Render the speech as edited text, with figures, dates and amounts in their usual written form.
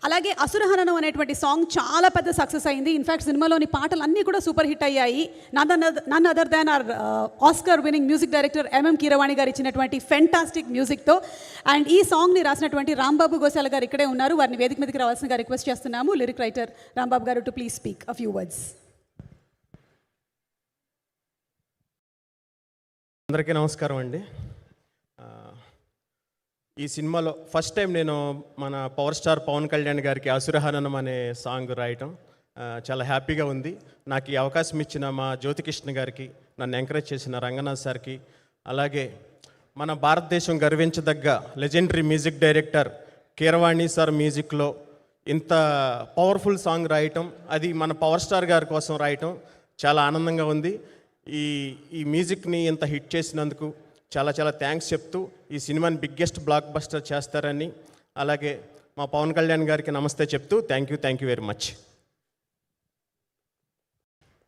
అలాగే అసురహననం అనేటువంటి సాంగ్ చాలా పెద్ద సక్సెస్ అయింది. ఇన్ఫ్యాక్ట్ సినిమాలోని పాటలు అన్నీ కూడా సూపర్ హిట్ అయ్యాయి. None other than our Oscar winning music director MM Keeravani garu ఇచ్చినటువంటి ఫెంటాస్టిక్ మ్యూజిక్తో. అండ్ ఈ సాంగ్ని రాసినటువంటి రాంబాబు గోశాల గారు ఇక్కడే ఉన్నారు. వారిని వేదిక మీదకి రావాల్సిందిగా రిక్వెస్ట్ చేస్తున్నాము. లిరిక్ రైటర్ రాంబాబు గారు to please speak a few words. అందరికీ నమస్కారం అండి. ఈ సినిమాలో ఫస్ట్ టైం నేను మన పవర్ స్టార్ పవన్ కళ్యాణ్ గారికి అసురహననం అనే సాంగ్ రాయటం చాలా హ్యాపీగా ఉంది. నాకు ఈ అవకాశం ఇచ్చిన మా జ్యోతికృష్ణ గారికి, నన్ను ఎంకరేజ్ చేసిన రంగనాథ్ సార్కి, అలాగే మన భారతదేశం గర్వించదగ్గ legendary music director Keeravani sir మ్యూజిక్లో ఇంత పవర్ఫుల్ సాంగ్ రాయటం, అది మన పవర్ స్టార్ గారి కోసం రాయటం చాలా ఆనందంగా ఉంది. ఈ మ్యూజిక్ని ఇంత హిట్ చేసినందుకు చాలా చాలా థ్యాంక్స్ చెప్తూ ఈ సినిమాని బిగ్గెస్ట్ బ్లాక్ బస్టర్ చేస్తారని, అలాగే మా పవన్ కళ్యాణ్ గారికి నమస్తే చెప్తూ థ్యాంక్ యూ వెరీ మచ్.